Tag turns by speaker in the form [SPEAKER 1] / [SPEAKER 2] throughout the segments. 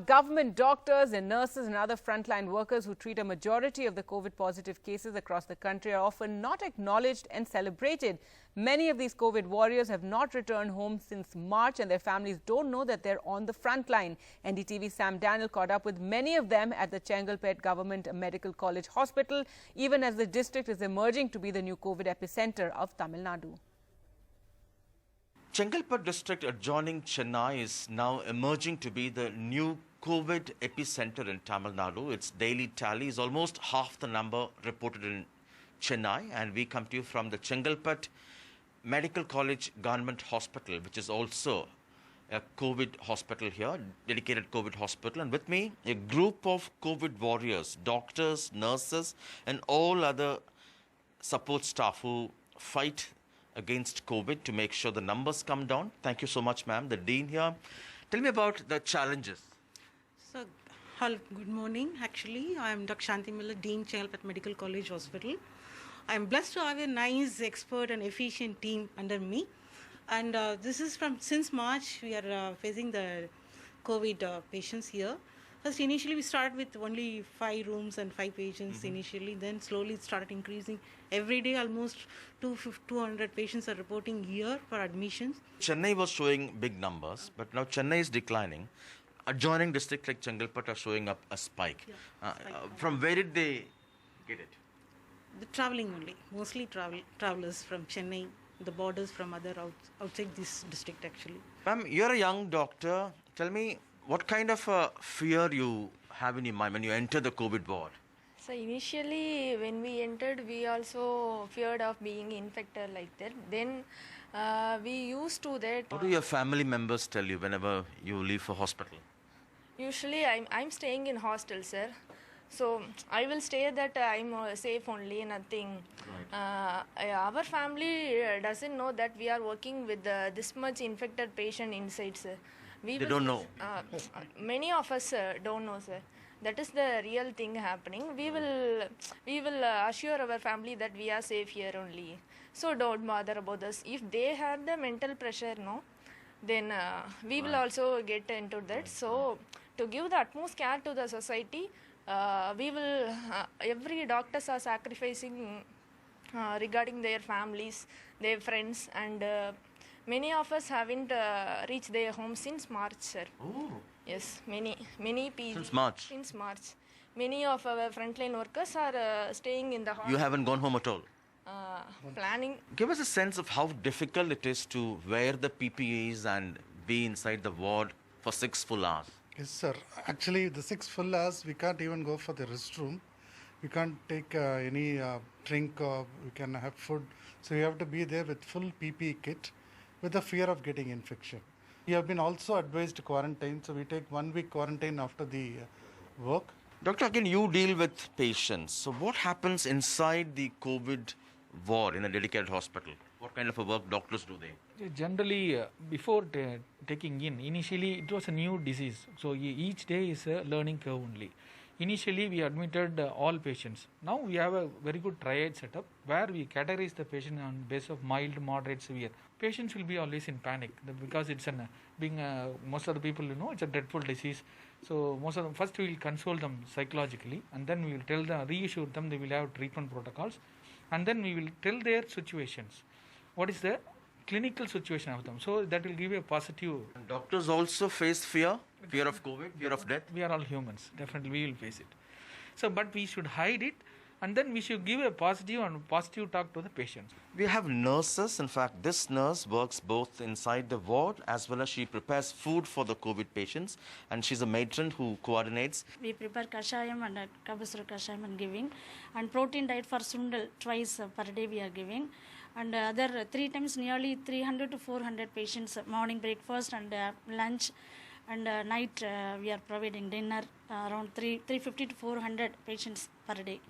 [SPEAKER 1] Government doctors and nurses and other frontline workers who treat a majority of the COVID-positive cases across the country are often not acknowledged and celebrated. Many of these COVID warriors have not returned home since March, and their families don't know that they're on the front line. NDTV's Sam Daniel caught up with many of them at the Chengalpet Government Medical College Hospital, even as the district is emerging to be the new COVID epicenter of Tamil Nadu.
[SPEAKER 2] Chengalpet district adjoining Chennai is now emerging to be the new COVID epicenter in Tamil Nadu. Its daily tally is almost half the number reported in Chennai, and we come to you from the Chengalpet Medical College Government Hospital, which is also a COVID hospital here, dedicated COVID hospital. And with me, a group of COVID warriors, doctors, nurses, and all other support staff who fight against COVID to make sure the numbers come down. Thank you so much, ma'am. The Dean here. Tell me about the challenges.
[SPEAKER 3] So, hello, good morning. Actually, I am Dr. Shanti Miller, Dean, Chengalpet Medical College Hospital. I am blessed to have a nice, expert and efficient team under me. And this is since March, we are facing the COVID patients here. First, initially, we started with only 5 rooms and 5 patients initially. Then slowly it started increasing. Every day, almost 200 patients are reporting here for admissions.
[SPEAKER 2] Chennai was showing big numbers, but now Chennai is declining. Adjoining districts like Chengalpet are showing up a spike.
[SPEAKER 3] Yeah,
[SPEAKER 2] from where did they get it?
[SPEAKER 3] The traveling only, mostly travelers from Chennai, the borders from outside this district actually.
[SPEAKER 2] Ma'am, you're a young doctor. Tell me, what kind of fear you have in your mind when you enter the COVID ward?
[SPEAKER 4] So initially when we entered, we also feared of being infected like that. Then we used to that.
[SPEAKER 2] What do your family members tell you whenever you leave for hospital?
[SPEAKER 4] Usually I'm staying in hostel, sir. So I will stay that I'm safe only, nothing. Our family doesn't know that we are working with this much infected patient inside, sir.
[SPEAKER 2] They don't know.
[SPEAKER 4] Many of us don't know, sir. That is the real thing happening. We will assure our family that we are safe here only. So don't bother about us. If they have the mental pressure, no, then we will also get into that. So to give the utmost care to the society, we will. Every doctors are sacrificing regarding their families, their friends, and many of us haven't reached their home since March, sir.
[SPEAKER 2] Oh.
[SPEAKER 4] Yes, many PG.
[SPEAKER 2] Since March?
[SPEAKER 4] Since March. Many of our frontline workers are staying in the hospital.
[SPEAKER 2] You haven't gone home at all?
[SPEAKER 4] Planning.
[SPEAKER 2] Give us a sense of how difficult it is to wear the PPEs and be inside the ward for 6 full hours.
[SPEAKER 5] Yes, sir. Actually, the 6 full hours, we can't even go for the restroom. We can't take any drink or we can have food. So you have to be there with full PPE kit with the fear of getting infection. We have been also advised to quarantine, so we take 1 week quarantine after the work.
[SPEAKER 2] Doctor, again, you deal with patients. So what happens inside the COVID ward in a dedicated hospital? What kind of a work doctors do they?
[SPEAKER 6] Generally, before taking in, initially it was a new disease. So each day is a learning curve only. Initially, we admitted all patients. Now we have a very good triad setup where we categorize the patient on basis of mild, moderate, severe. Patients will be always in panic because it's most of the people it's a dreadful disease. So most of them first we will console them psychologically, and then we will reassure them they will have treatment protocols, and then we will tell their situations. What is the clinical situation of them? So that will give you a positive.
[SPEAKER 2] And doctors also face fear of COVID, fear of death.
[SPEAKER 6] We are all humans. Definitely, we will face it. So, but we should hide it, and then we should give a positive talk to the patients.
[SPEAKER 2] We have nurses. In fact, this nurse works both inside the ward as well as she prepares food for the COVID patients, and she's a matron who coordinates.
[SPEAKER 7] We prepare kashayam and kabasura kashayam and giving, and protein diet for sundal twice per day we are giving, and other 3 times nearly 300 to 400 patients morning breakfast and lunch, and night we are providing dinner around 350 to 400 patients per day.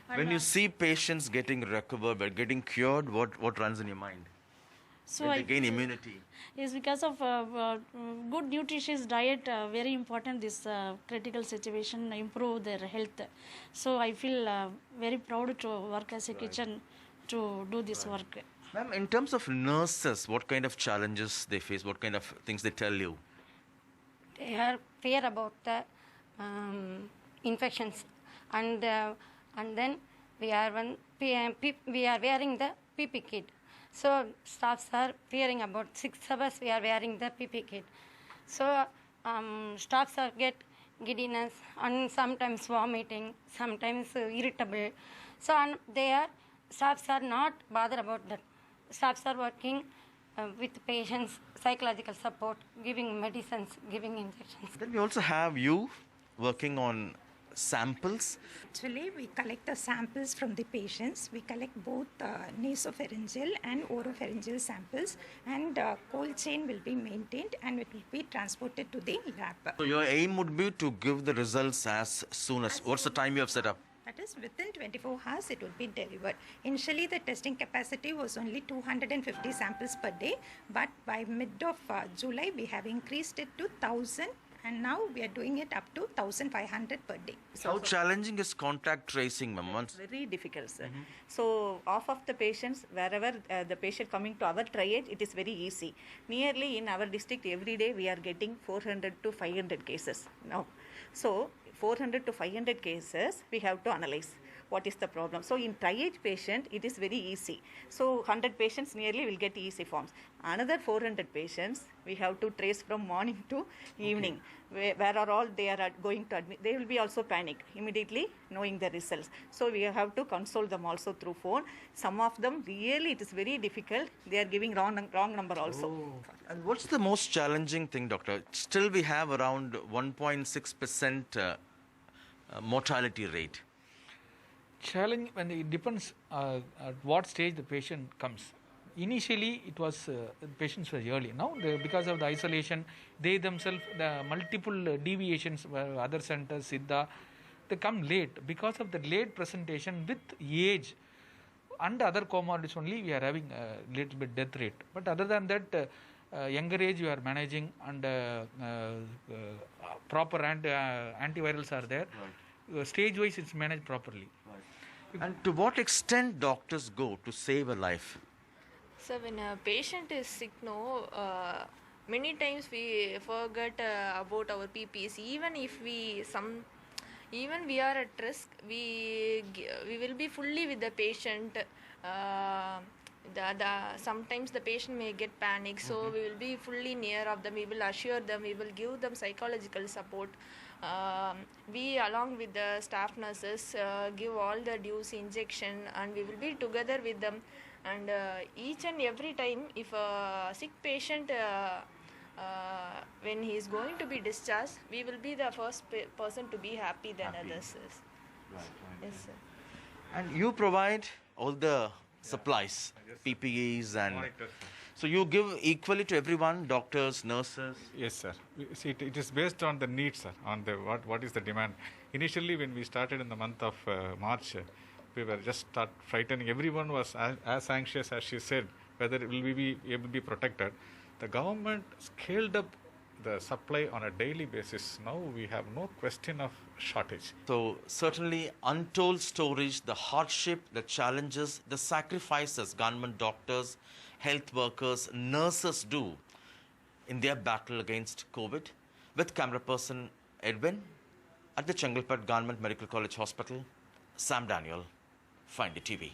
[SPEAKER 7] And
[SPEAKER 2] when you see patients getting recovered or getting cured, what runs in your mind?
[SPEAKER 7] So
[SPEAKER 2] when they gain immunity.
[SPEAKER 7] Yes, because of good nutritious diet, very important this critical situation, improve their health. So I feel very proud to work as a kitchen to do this work.
[SPEAKER 2] Ma'am, in terms of nurses, what kind of challenges they face, what kind of things they tell you?
[SPEAKER 8] they are fear about the infections, and then we are wearing the PP kit. So staffs are fearing about 6 hours we are wearing the PP kit. So staffs are get giddiness and sometimes vomiting, sometimes irritable. So staffs are not bothered about that. Staffs are working with patients, psychological support, giving medicines, giving injections.
[SPEAKER 2] Then we also have you working on samples.
[SPEAKER 9] Actually, we collect the samples from the patients. We collect both nasopharyngeal and oropharyngeal samples, and cold chain will be maintained and it will be transported to the lab.
[SPEAKER 2] So your aim would be to give the results as soon as, what's the time you have set up?
[SPEAKER 9] That is, within 24 hours it will be delivered. Initially, the testing capacity was only 250 samples per day, but by mid of July, we have increased it to 1,000, and now we are doing it up to 1,500 per day.
[SPEAKER 2] How challenging is contact tracing, ma'am?
[SPEAKER 10] It's very difficult, sir. So, half of the patients, wherever the patient coming to our triage, it is very easy. Nearly in our district, every day we are getting 400 to 500 cases now. So, 400 to 500 cases we have to analyze what is the problem. So in triage patient it is very easy. So 100 patients nearly will get EC forms. Another 400 patients we have to trace from morning to evening. Where are all they are going to admit. They will be also panic immediately knowing the results. So we have to console them also through phone. Some of them really it is very difficult. They are giving wrong number also.
[SPEAKER 2] And what's the most challenging thing, doctor? Still we have around 1.6% mortality rate.
[SPEAKER 6] Challenge when it depends at what stage the patient comes. Initially, it was the patients were early. Now, because of the isolation, they themselves the multiple deviations, other centers, Siddha, they come late. Because of the late presentation with age and other comorbidities only, we are having a little bit death rate. But other than that, younger age you are managing, and proper antivirals are there. Right. Stage wise it's managed properly.
[SPEAKER 2] Right. And to what extent doctors go to save a life?
[SPEAKER 4] So when a patient is sick, many times we forget about our PPs. Even if we are at risk, we will be fully with the patient. Sometimes the patient may get panic, so we will be fully near of them. We will assure them, we will give them psychological support. We along with the staff nurses give all the dose injection, and we will be together with them. And each and every time, if a sick patient when he is going to be discharged, we will be the first person to be happy than others.
[SPEAKER 2] Right.
[SPEAKER 4] Yes, sir.
[SPEAKER 2] And you provide all the supplies, PPEs, and
[SPEAKER 11] monitors.
[SPEAKER 2] So you give equally to everyone, doctors, nurses?
[SPEAKER 11] Yes, sir. See, it is based on the needs, sir, on the what is the demand. Initially, when we started in the month of March, we were just frightening. Everyone was as anxious as she said, whether will we be able to be protected. The government scaled up the supply on a daily basis. Now we have no question of shortage.
[SPEAKER 2] So certainly untold stories, the hardship, the challenges, the sacrifices government doctors, health workers, nurses do in their battle against COVID. With camera person Edwin at the Chengalpet Government Medical College Hospital, Sam Daniel, Find It TV.